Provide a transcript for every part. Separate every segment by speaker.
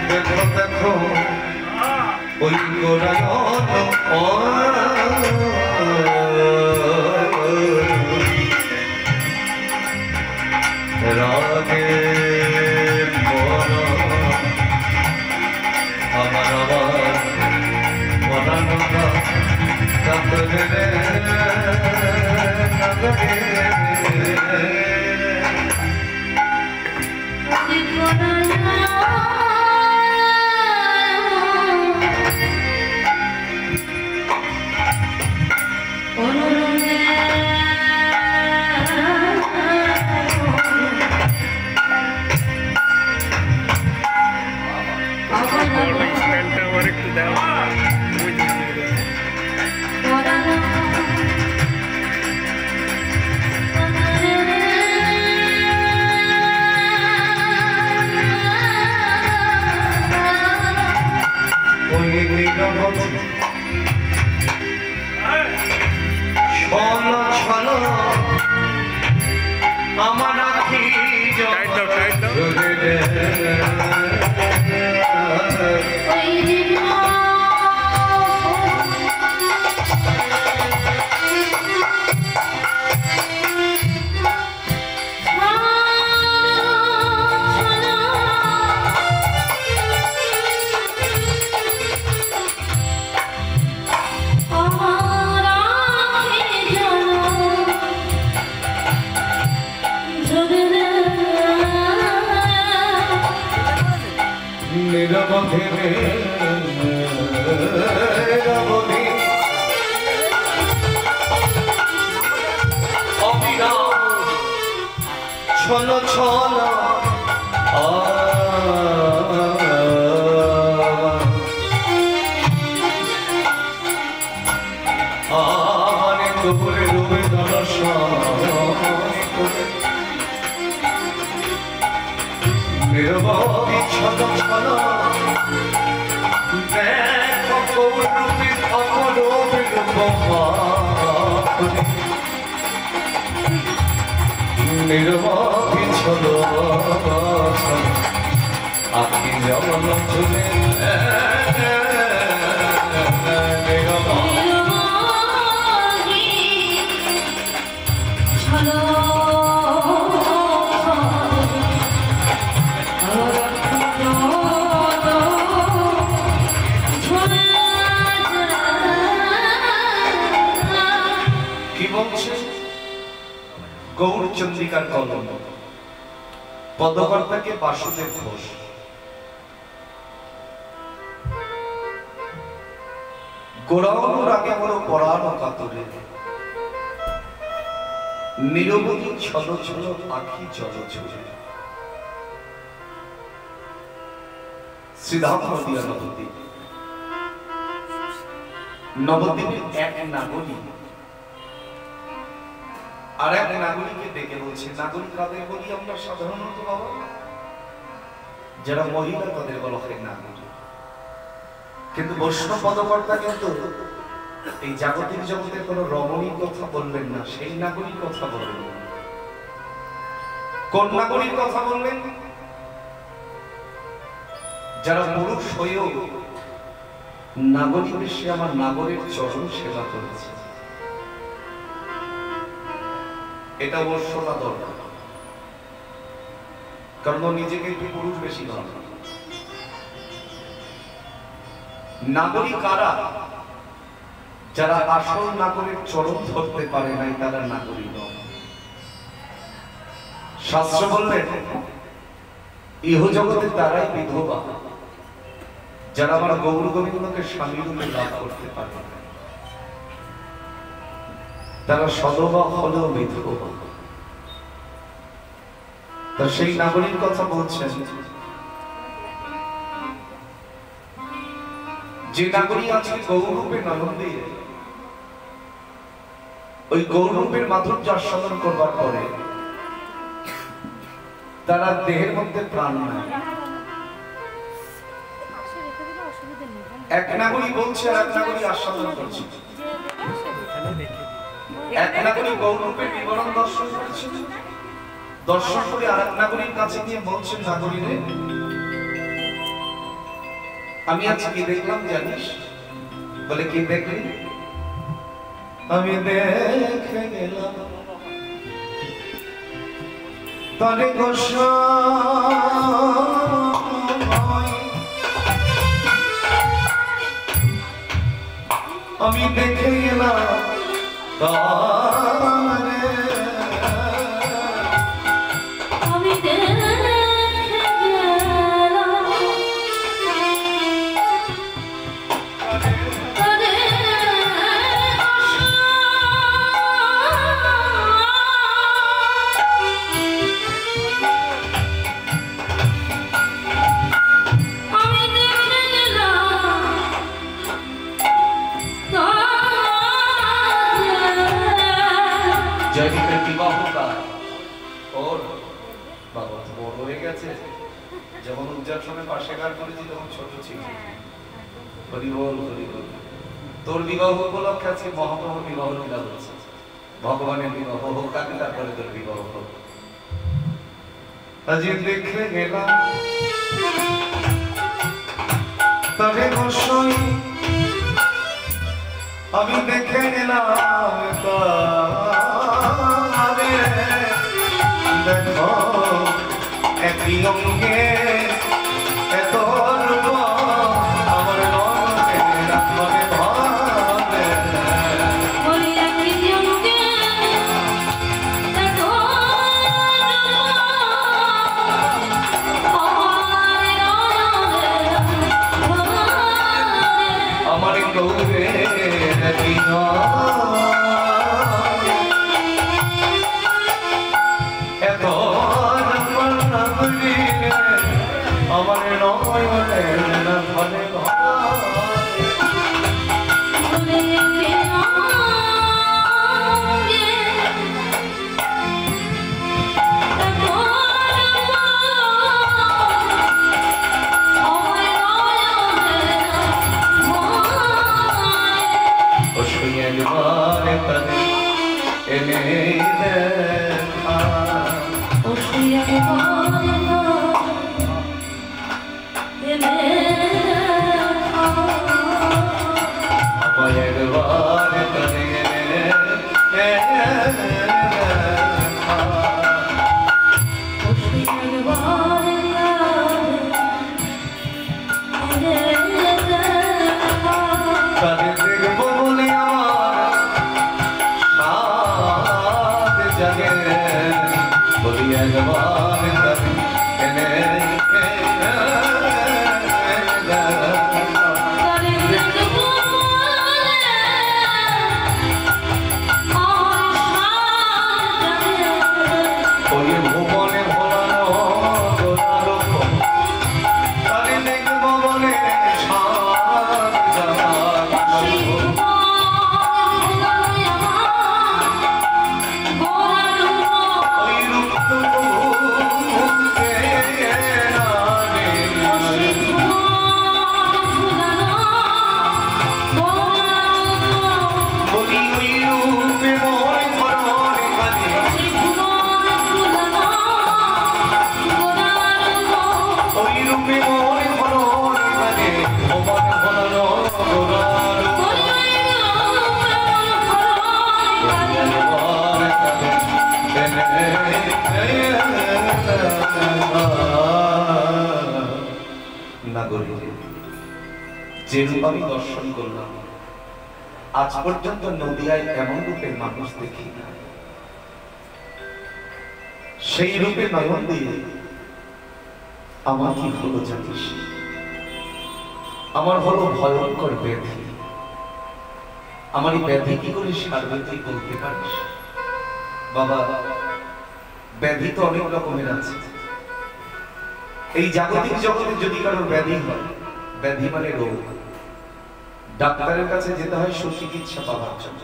Speaker 1: देखो देखो ওই রাগে আমার আবার মনানো কাতরে আমার আখি ছল ছল করে রবে নিরবধি ছল ছল নিরবধি ছল আখি জল চলে গৌরচন্দ্রিকার কলম পদকর্তাকে বাসুদেব ঘোষ। গোড়ানোর আগে বড় পড়ানো কাতরে নিরবধি ছল ছল আখি জল চলে শ্রীধাম নদিয়া নবদ্বীপ। নবদ্বীপের এক নাগরিক আর এক নাগরিককে ডেকে বলছে, নাগরিক কাদের বলি আমরা সাধারণত বাবা? যারা মহিলা তাদের বলা হয় নাগরিক। কিন্তু বৈষ্ণব পদকর্তা কিন্তু এই জাগতিক জগতের কোন রমণীর কথা বললেন না, সেই নাগরিক কথা বললেন। কোন নাগরিক কথা বললেন? যারা পুরুষ হয়েও নাগরিক সে আমার নাগরের চরণ সেবা করেছে, এটা অবশ্য না দরকার, কারণ নিজেকে একটু পুরুষ বেশি ভালো। নাগরিক কারা? যারা আসল নাগরিক চরণ ধরতে পারে নাই তারা নাগরিক। শাস্ত্র বললেন ইহ জগতে তারাই বিধবা যারা আমার গৌর গোবিন্দকে স্বামী রূপে লাভ করতে পারে, তারা সদবা হলেও বিধবা। তা সেই নাগরিক কথা বলছেন, যে নাগরিক আজকে গৌরূপে নন্দে ওই গৌরূপের মাধুর্য আস্বাদন করবার পরে তারা দেহের মধ্যে প্রাণ নাই। এক নাগরিক বলছে আর এক নাগরিক আস্বাদন করছে। এক নাগরিক গৌরূপের বিবরণ দর্শন করছে, দর্শন করে আর এক নাগরিক কাছে গিয়ে বলছেন, নাগরিক আমি আজ কি দেখলাম জানিস? বলে কি দেখলি? আমি দেখে গেলাম তরে গোসাই, আমি দেখে গেলাম তারে,
Speaker 2: আমি দেখে গেলাম তরে আমি দেখে গেলাম
Speaker 1: জয়দীপের বিবাহ কাল ওর বাবা তো বড় হয়ে গেছে, যখন উজ্জার সঙ্গে পাশে গান করেছি তখন ছোট ছিল। হরি বল হরি বল। তোর বিবাহ উপলক্ষে আজকে মহাপ্রভু বিবাহ লীলা হচ্ছে, ভগবানের বিবাহ হোক আগে তারপরে তোর বিবাহ হোক। আজ দেখে গেলাম তবে গোসাই, আমি দেখে গেলাম তারে, দেখো একই অঙ্গে এত রূপ আমার নয়নে রাখবে ভাবে,
Speaker 2: ওই একই অঙ্গে এত
Speaker 1: আমার গৌরে একই এত আমার নয়নে রাখবে এনে দেখা আমার একবার তনে তাদের দেখবো বলে আমার সাথ জাগে, বলি একবার তনে এনে ওই ভুবনে ভোলানো গোলালো, তারে দেখবো বলে সাথ জাগে। ওই রূপটুকুকে নারে, বলি ওই রূপে ময় ভরণে কাঁদে, ওই রূপে ময় ভরণে কাঁদে, ভুবনে ভোলানো গোলালো, যে রূপ আমি দর্শন করলাম আজ পর্যন্ত নদিয়ায় এমন রূপের মানুষ দেখি না। সেই রূপে নয়ন দিয়ে আমার কি হলো জানিস? আমার হলো ভয়ঙ্কর ব্যাধি। আমার এই ব্যাধি কি করে সারবে তুই বলতে পারিস? বাবা, ব্যাধি তো অনেক রকমের আছে। এই জাগতিক জগতে যদি কারোর ব্যাধি হয়, ব্যাধি মানে রোগ, ডাক্তারের কাছে যেতে হয় সুচিকিৎসা পাওয়ার জন্য।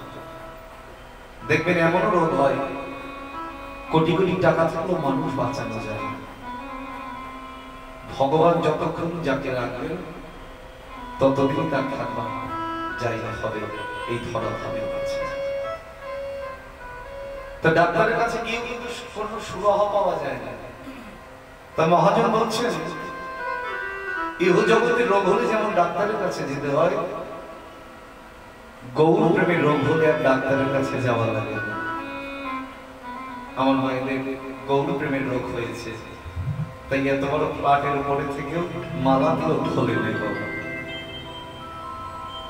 Speaker 1: দেখবেন এমনও রোগ হয় কোটি কোটি টাকা থাকলেও মানুষ বাঁচানো যায় না। ভগবান যতক্ষণ যাকে রাখবেন ততদিন তার থাকবার জায়গা হবে এই ধরা ধামের কাছে। তো ডাক্তারের কাছে গিয়ে কিন্তু কোনো সুরাহা পাওয়া যায় না। তা মহাজন বলছেন ইহ জগতের রোগ হলে যেমন ডাক্তারের কাছে যেতে হয়, গৌর প্রেমের রোগ হলে আর ডাক্তারের কাছে যাওয়া লাগে না। আমার মায়েদের গৌর প্রেমের রোগ হয়েছে, তাই এত বড় প্লাটের উপরে থেকেও মালা দিয়েও খোলে নেই বাবা।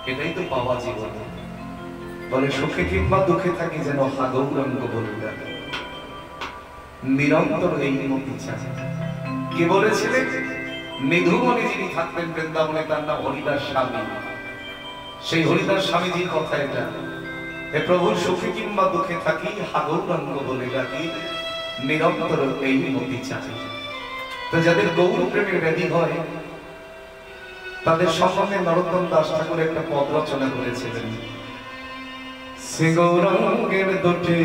Speaker 1: এটাই তো পাওয়া জীবনে। বলে সুখে কিংবা দুঃখে থাকি যেন হা গৌরাঙ্গ বলে ডাকে, নিরন্তর এই মতি চায়। কে বলেছিলেন? নিধুমণি যিনি থাকতেন বৃন্দাবনে, তার নাম হরিদাস স্বামী। সেই হরিদাস স্বামীজির কথা এটা, হে প্রভু সুখে কিংবা দুঃখে থাকি হা গৌরাঙ্গ বলে ডাকি, নিরন্তর এই মতি চায়। তো যাদের গৌর প্রেমের ব্যাধি হয় তাদের সম্বন্ধে নরোত্তম দাস ঠাকুর একটা পদ রচনা করেছিলেন। সে গৌরাঙ্গের দুটি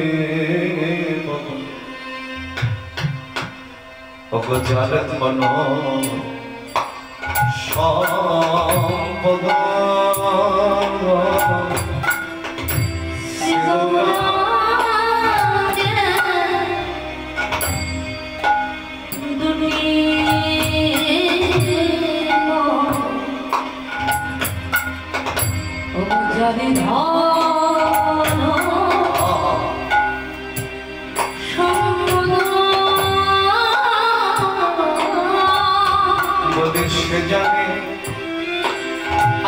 Speaker 1: অপচারত মন সম্পদ সে জানে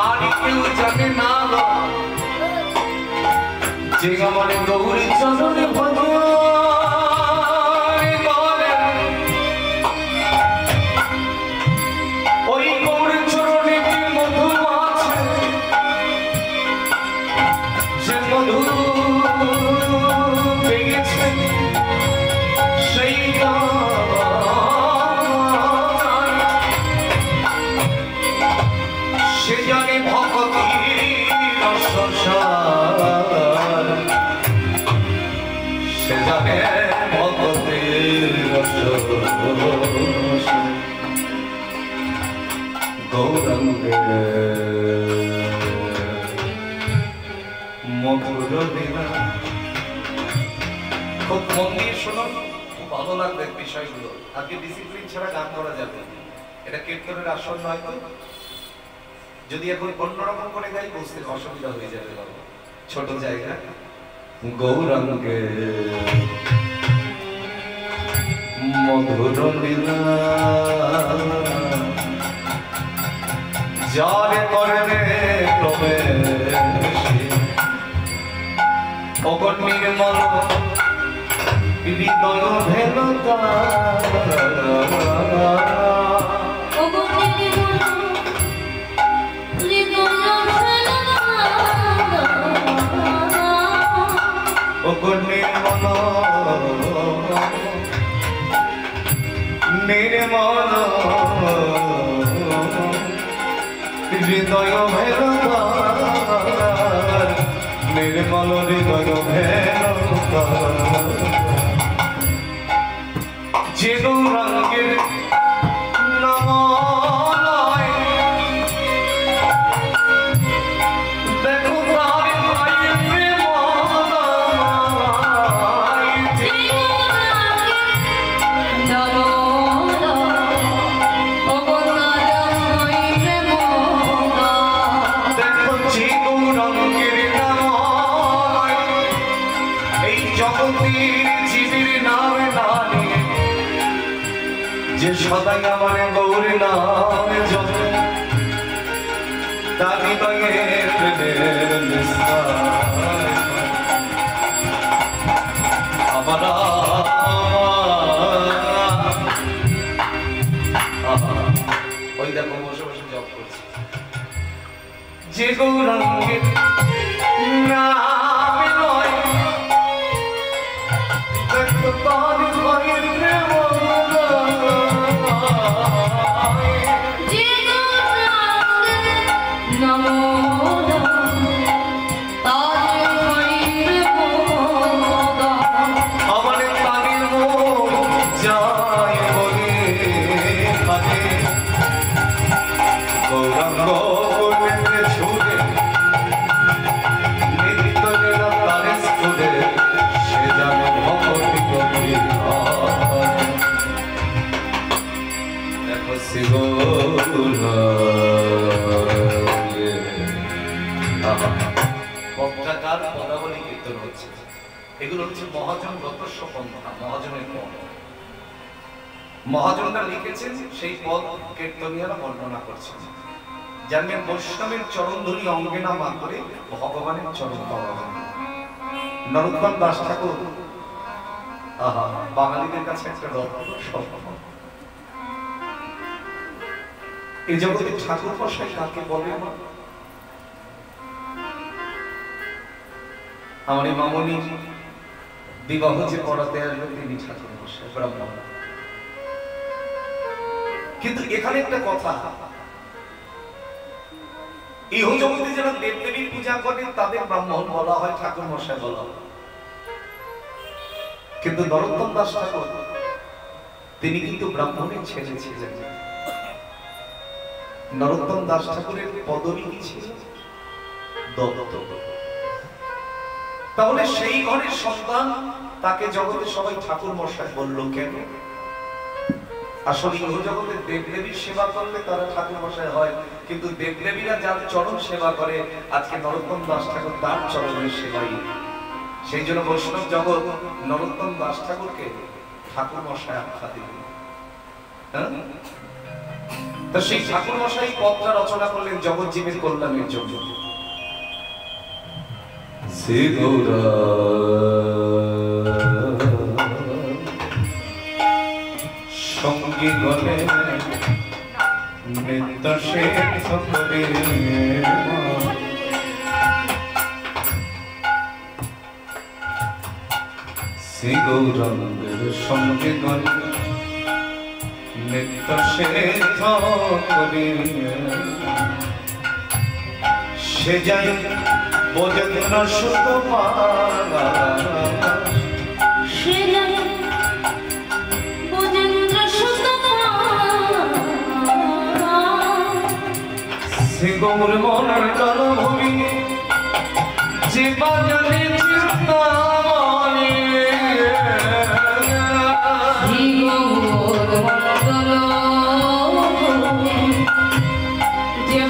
Speaker 1: আর কেউ জানে না, যে আমার গৌরী চরণে ওই গৌরী চরণে কি মধু আছে, সে মধু পেয়েছে সেই সে জানে ভক্তির রসসার, সে জানে ভক্তির রসসার। গৌরাঙ্গে মধুর লীলা। খুব মন দিয়ে শোনো, খুব ভালো লাগবে বিষয়গুলো। আজকে ডিসিপ্লিন ছাড়া গান করা যাবে, এটা কীর্তনের আসন নয়। তো যদি এখন অন্যরকম করে গাই বুঝতে অসুবিধা হয়ে যাবে বাবা, ছোট জায়গা। গৌরাঙ্গে মধুর লীলা যারে করবে প্রবেশ, অগণ নির্মল হৃদয় ভেলতা, নির্মল হৃদয় ভেলতার, নির্মল হৃদয় ভেলতার, যে গৌরাঙ্গের নাম দেখো তার প্রেম যে সদাই আমার গৌরী নামে জপে, তার হৃদয়ে প্রেমের নিস্তার। আমার ওই দেখো বসে বসে জপ করছে। যে গৌরাঙ্গের নামে নয় দেখো তার হৃদয়ের প্রেম, গৌরাঙ্গ ছুটে নিত্য পত্রাকার পদাবলী কীর্তন হচ্ছে, এগুলো হচ্ছে মহাজন গতস্ব পন্থা, মহাজনের পদ। মহাজনরা লিখেছেন, সেই পদ কীর্তনীয়রা বর্ণনা করছেন। জানবেন বৈষ্ণবের চরণধুলি অঙ্গে না মা করে ভগবানের চরণ পাওয়া যায়। নরোত্তম দাস ঠাকুর বাঙালিদের কাছে একটা রত্ন সম্পদ। এই জগতে ঠাকুর মশাই কাকে বলে? আমার এই মামনি বিবাহ যে পড়াতে আসবে তিনি ঠাকুর মশাই, ব্রাহ্মণ। কিন্তু এখানে একটা কথা, ইহ জগতে যারা দেবদেবীর পূজা করেন তাদের ব্রাহ্মণ বলা হয়, ঠাকুর মশাই বলা হয়। কিন্তু নরোত্তম দাস ঠাকুর তিনি কিন্তু ব্রাহ্মণের ছেলে ছিলেন। নরোত্তম দাস ঠাকুরের পদবী কি ছিল? দত্ত। তাহলে সেই ঘরের সন্তান, তাকে জগতে সবাই ঠাকুর মশাই বলল কেন? আসলে ইহ জগতে দেবদেবীর সেবা করলে তারা ঠাকুর মশাই হয়, কিন্তু দেবদেবীরা যার চরণ সেবা করে, আজকে নরোত্তম দাস ঠাকুর তার চরণের সেবাই। সেই জন্য বৈষ্ণব জগৎ নরোত্তম দাস ঠাকুরকে ঠাকুর মশাই আখ্যা দিল। তো সেই ঠাকুর মশাই পদটা রচনা করলেন জগৎজীবের কল্যাণের জন্য। শ্রী গৌরা সঙ্গী গলে নিত্য শেষ করে, শ্রী গৌরাঙ্গের সঙ্গী গলে নিত্য শেষ করে, সে যাই বোঝেন সুত পালা,
Speaker 2: সে যাই বোঝেন সুত পালা,
Speaker 1: শ্রী গৌর মনের কালভূমি যে বাজারে চিন্তামণি,
Speaker 2: শ্রী গৌর মণ্ডল যে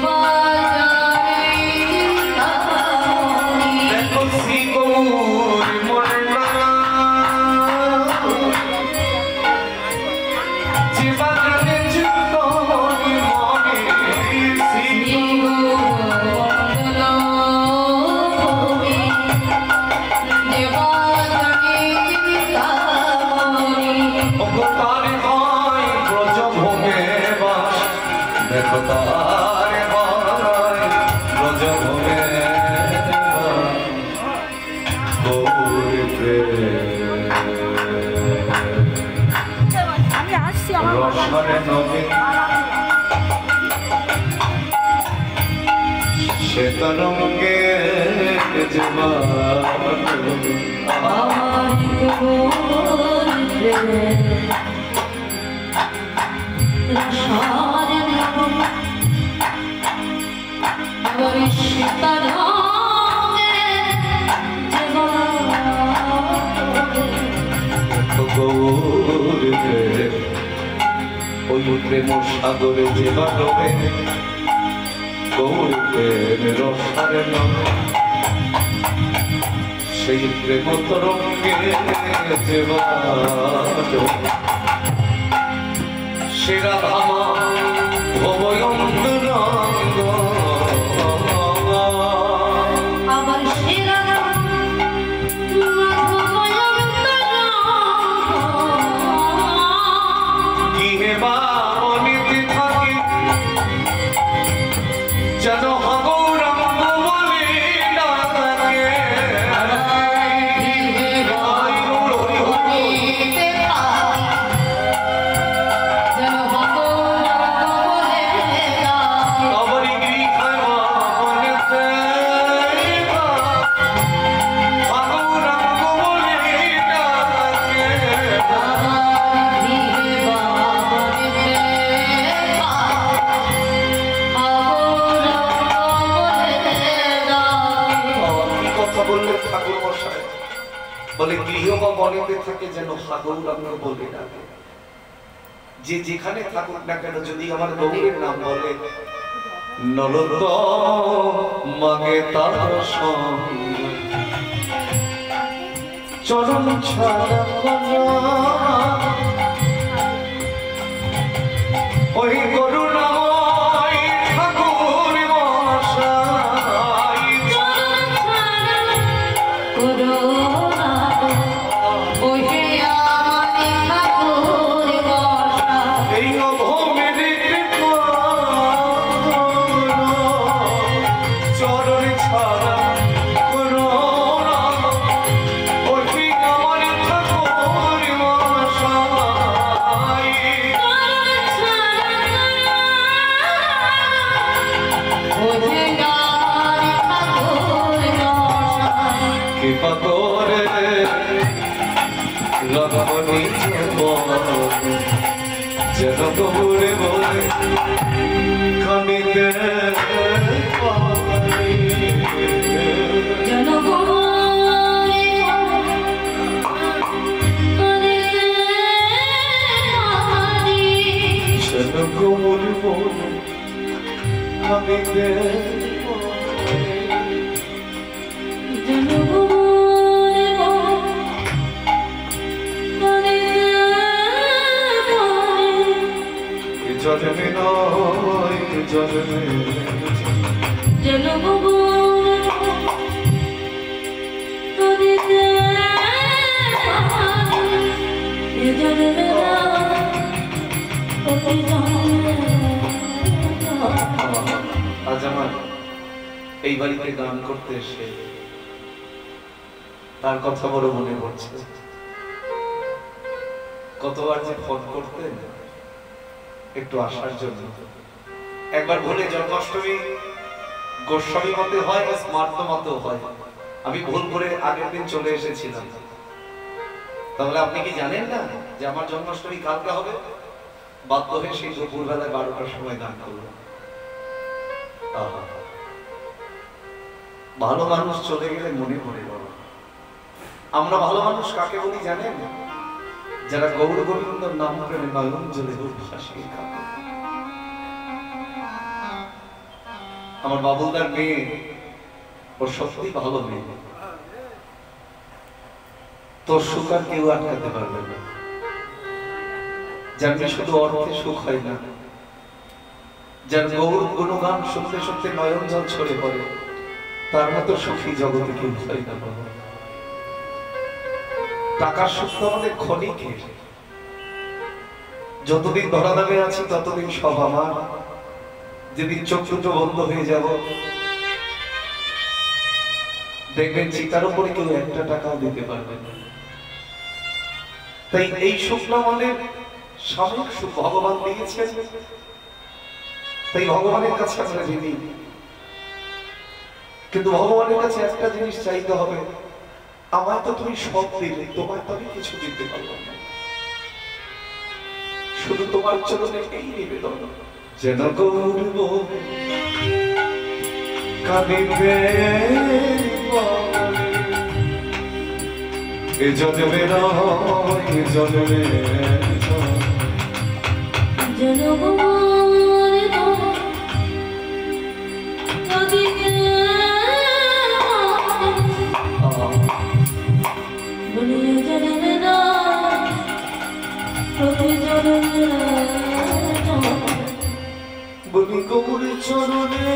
Speaker 1: সে তরঙ্গে ওই প্রেম সাগরে যে বাড়বে গৌরের রসারে নামে, সেই প্রেম তরঙ্গে যে সেরা ধামা ভবয়ন্তরঙ্গ,
Speaker 2: আবার সেরা
Speaker 1: কি হেবা অনিতি থাকে যেন গৌরাঙ্গ বলে ডাকে, বলে গৃহ বা বনেতে থাকে যেন গৌরাঙ্গ বলে ডাকে। যে যেখানে থাকুক না কেন যদি আমার গৌরের নাম বলে নরত মাগে তার সঙ্গ চরণ ছাড়া ওই করুণাময় ঠাকুর মশাই এই অভমের চরণ ছাড়া করুণা ওই আমার ঠাকুর মশাই কৃপা করে রঘুনি যেন গৌরে বলে খানিতে যেন গৌরে বলে খানিতে জন্মে নয় জন্মে আজ আমার এই বাড়িতে গান করতে এসে তার কথা বড় মনে পড়ছে। কতবার যে ফোন করতেন একটু আসার জন্য। একবার বলে জন্মাষ্টমী গোস্বামী মতে হয় বা স্মার্ত মতে হয়, আমি ভুল করে আগের দিন চলে এসেছিলাম। তাহলে আপনি কি জানেন না যে আমার জন্মাষ্টমী কালকে হবে? বাধ্য হয়ে সেই দুপুরবেলায় 12টার সময় গান করবো। ভালো মানুষ চলে গেলে মনে পড়ে বাবা। আমরা ভালো মানুষ কাকে বলি জানেন? যারা গৌর গোবিন্দ নাম প্রেমে নয়ন জলে ভাসিয়ে কাঁদে। আমার বাবুলদার মেয়ে, ও সত্যি ভালো মেয়ে, তোর সুখ আর কেউ আটকাতে পারবে না। জানবি শুধু অর্থে সুখ হয় না, যার গৌর গুণগান শুনতে শুনতে নয়ন জল ছড়ে পড়ে, তার মতো সুখী জগতে কেউ হয় না বাবা। টাকার সুখ তো আমাদের ক্ষণিকে, যতদিন ধরা দামে আছি ততদিন সব আমার। যেদিন চোখ দুটো বন্ধ হয়ে যাব, দেখবেন চিতার উপরে কেউ একটা টাকাও দিতে পারবে না। তাই এই সুখ আমাদের সাময়িক সুখ ভগবান দিয়েছেন, তাই ভগবানের কাছে আমরা ঋণী। কিন্তু ভগবানের কাছে একটা জিনিস চাইতে হবে, আমায় তো তুমি সব দিলে, তোমায় তো আমি কিছু দিতে পারবো না। শুধু তোমার চরণে এই নিবেদন, যেন গৌরব কাঁদিবে এ জন্মে নয় এ জন্মে বলি গৌর চরণে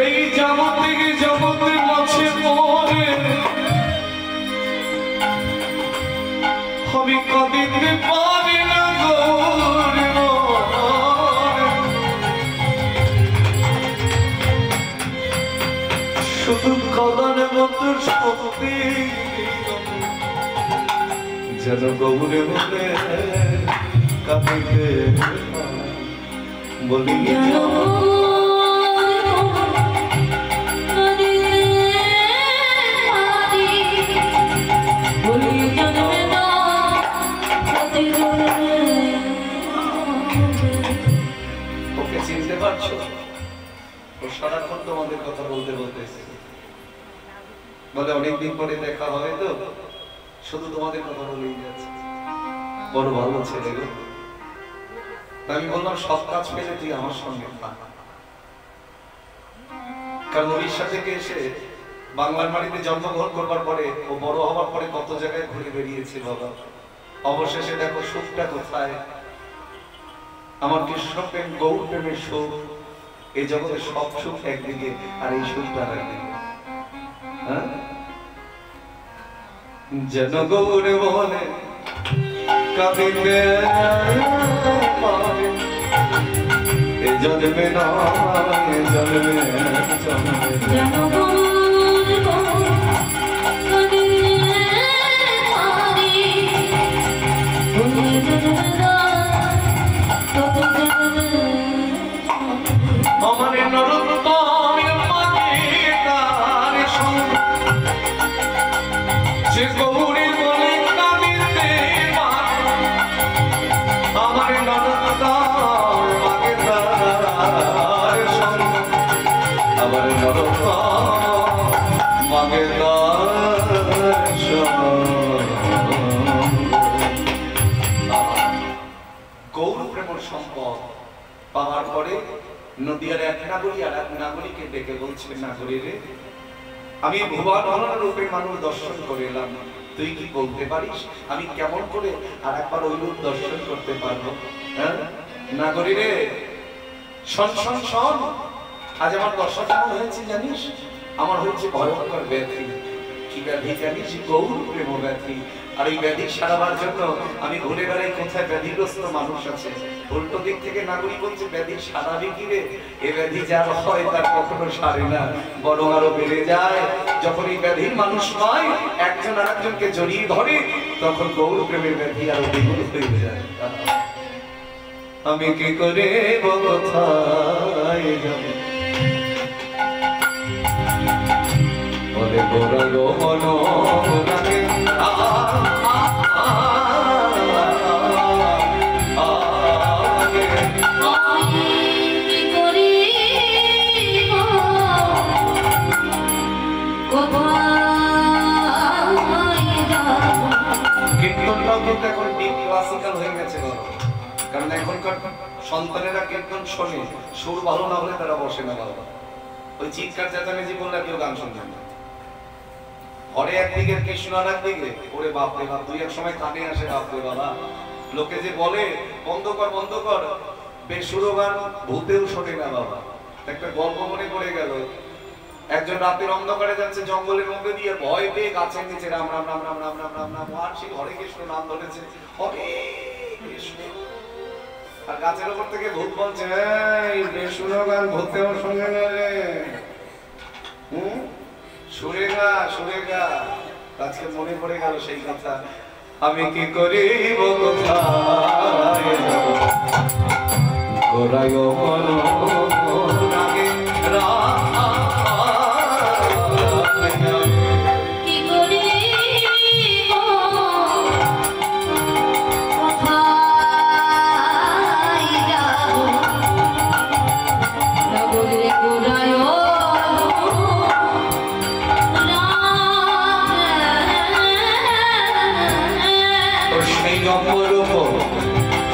Speaker 1: এই জগতে জগতে মাঝে পড়ে আমি কাঁদিতে পারি না গৌর, শুধু কাঁদার মতো শক্তি যেন গৌরে বলে কাঁদিতে বলি ওকে চিনতে বলতে বলতে বলে অনেকদিন পরে দেখা হবে তো শুধু তোমাদের কথা বলেই যাচ্ছে, বড় ভালো ছেলে গো। আমি বললাম সব কাজ পেলে তুই আমার সঙ্গে থাক, কারণ উড়িষ্যা থেকে এসে বাংলার মাটিতে জন্মগ্রহণ করবার পরে ও বড় হওয়ার পরে কত জায়গায় ঘুরে বেরিয়েছে বাবা, অবশেষে দেখো সুখটা কোথায়। আমার কৃষ্ণ প্রেম গৌর প্রেমের সুখ, এই জগতে সব সুখ একদিকে আর এই সুখটা একদিকে। জন গৌর বলে কবিতে এ জন্মে নয় জন্মে আমার গৌর প্রেমর সম্পদ পাওয়ার পরে নদীয়ার এক নাগরী আর এক নাগরীকে ডেকে বলছে, নাগরী রে, আমি ভুবন ভরণ রূপে মানুষ দর্শন করে এলাম, তুই কি বলতে পারিস আমি কেমন করে আর একবার ওই রূপ দর্শন করতে পারবো? নাগরী রে, শোন শোন শোন, আজ আমার দশা কেমন হয়েছে জানিস? আমার হয়েছে ভয়ঙ্কর ব্যাধি। কি ব্যাধি জানিস? গৌর প্রেম ব্যাধি। আর এই ব্যাধি সারাবার জন্য আমি ঘুরে বেড়াই কোথায় ব্যাধিগ্রস্ত মানুষ আছে। উল্টো দিক থেকে নাগরী বলছে, ব্যাধি সারাবে কি রে? এ ব্যাধি যার হয় তার কখনো সারে না, বরং আরো বেড়ে যায়। যখন এই ব্যাধির মানুষ নয় একজন আর একজনকে জড়িয়ে ধরে, তখন গৌর প্রেমের ব্যাধি আরো দ্বিগুণ হয়ে যায়। আমি কি করে কোথায় যাব বলে গোরালো মনো লাগে কীর্তনটাও কিন্তু এখন ডিপ ক্লাসিক্যাল হয়ে গেছে, কারণ এখনকার সন্তানেরা কীর্তন শোনে, সুর ভালো না হলে তারা বসে না বাবা। ওই চিৎকার চেঁচামেচি করলে কেউ গান শুনবে না। হরে একদিকে কৃষ্ণ আর একদিকে, ওরে বাপরে বাপ, দুই এক সময় কানে আসে বাপরে বাবা। লোকে যে বলে বন্ধ কর বন্ধ কর, বেসুরো গান ভূতেও শোনে না বাবা। একটা গল্প মনে পড়ে গেল, একজন রাতের অন্ধকারে যাচ্ছে জঙ্গলের মধ্যে দিয়ে, ভয় পেয়ে গাছের নিচে রাম রাম রাম রাম রাম রাম রাম রাম আর সেই হরে কৃষ্ণ নাম ধরেছে, হরে কৃষ্ণ। আর গাছের উপর থেকে ভূত বলছে, এই বেসুরো গান ভূতেও শোনে না রে, সুরেগা সুরেগা। আজকে মনে পড়ে গেল সেই কথা, আমি কি করিব কোথায় গোরায় মন লাগে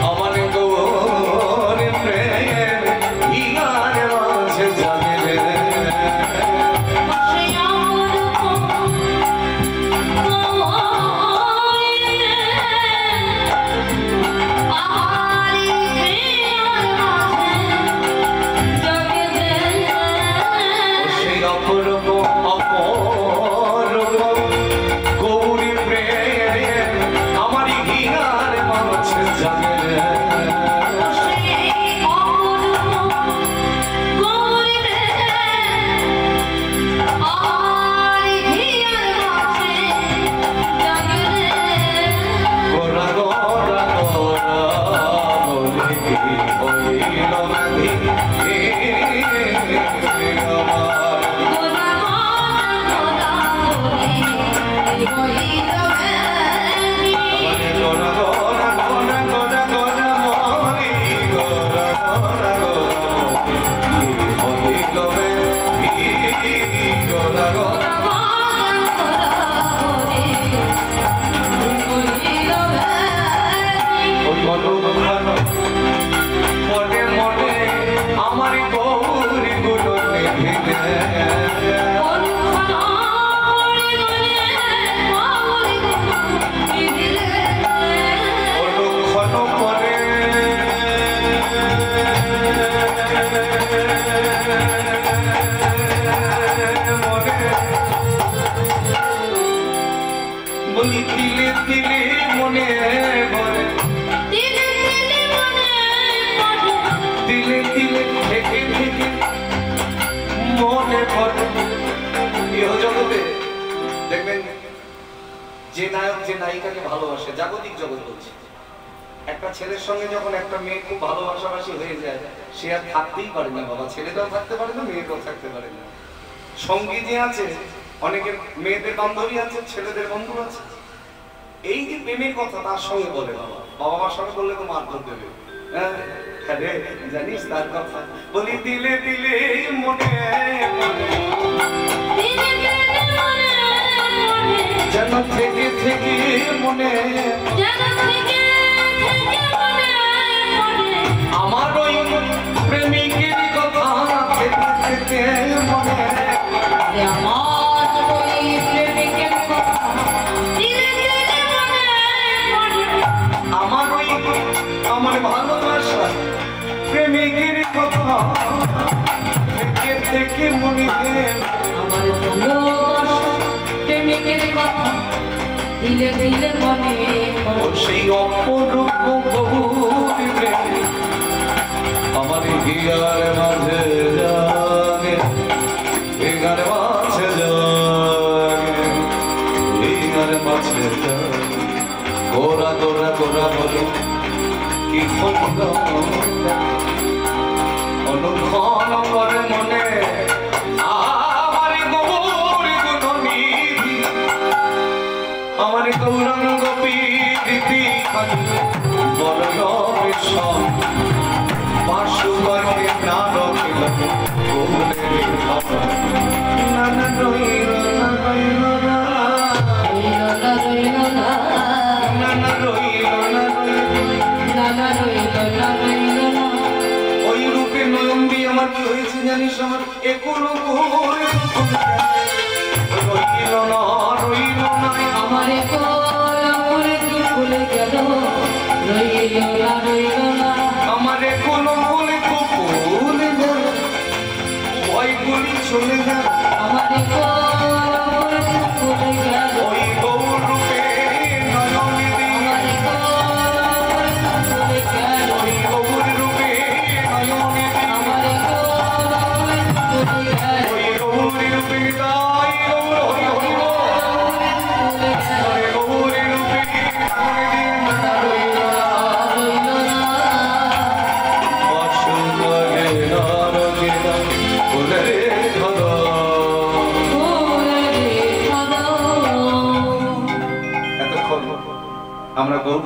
Speaker 1: আমার গৌর প্রেম হিয়ার মাঝে জাগলে সেই অপরূপ অপরূপ গৌরী প্রেম আমার হিয়ার মাঝে জাগলে বলি দিলে দিলে মনে ভরে, দিলে দিলে থেকে থেকে মনে ভরে। ইহ জগতে দেখবেন যে নায়ক যে নায়িকাকে ভালোবাসে, জাগতিক জগৎ বলছে, একটা ছেলের সঙ্গে যখন একটা মেয়ে খুব ভালোবাসাবাসি হয়ে যায়, সে আর থাকতেই পারে না বাবা। ছেলেটাও থাকতে পারে না, মেয়েটাও থাকতে পারে না। সঙ্গী যে আছে, অনেকের মেয়েদের বান্ধবী আছে, ছেলেদের বন্ধু আছে। এই যে প্রেমের কথা তার সঙ্গে বলে বাবা, বাবা মার সঙ্গে বললে তো মারধর দেবে। হ্যাঁ জানিস তার কথা? বলি দিলে দিলে মনে যেন থেকে থেকে মনে, আমার ওই প্রেমিকের কথা থেকে থেকে মনে, আমার ওই আমার ভালোবাসা প্রেমিকের কথা থেকে থেকে মনে,
Speaker 2: আমার ভালোবাসা প্রেমিকের কথা দিলে দিলে মনে
Speaker 1: ও সেই অপরূপ গভীর প্রেম আমার হিয়ার মাঝে জাগে, হিয়ার মাঝে জাগে, হিয়ার মাঝে জাগে। গোরা গোরা গোরা বলো কি অনুক্ষণ করে মনে, আমার গৌরী গুণনিধি, আমার গৌরাঙ্গ প্রীতি বড় বিষম পাশুবাকে প্রাণ ছিল ফুলের ভাষা। না না রইল না রইল না,
Speaker 2: রইল না
Speaker 1: না না রইল না
Speaker 2: রইল না।
Speaker 1: ওই রূপে নয়ম্বী আমার কি হয়েছে জানিস? আমার একুলো করে রইল না রইল না,
Speaker 2: আমার কোলে ফুলে গেল, রইল না
Speaker 1: আমার একুলো করে ফুলে গেল, ভয় গুলি চলে গেল,
Speaker 2: আমার কোলে ফুলে গেল,
Speaker 1: ওই গৌর রূপে নয়নিধি,
Speaker 2: আমার কোলে ফুলে গেল,
Speaker 1: ওই গৌর রূপে নয়নিধি,
Speaker 2: আমার কোলে ফুলে গেল,
Speaker 1: ওই গৌর রূপে তাই গৌর হরি হরি
Speaker 2: ফুলে গেল,
Speaker 1: ওই গৌর রূপে নয়নিধি।
Speaker 2: রইল না
Speaker 1: বাসুদেবে নারকেলা ফুলের ধরা,
Speaker 2: ফুলে গেল।
Speaker 1: এতক্ষণ আমরা গৌর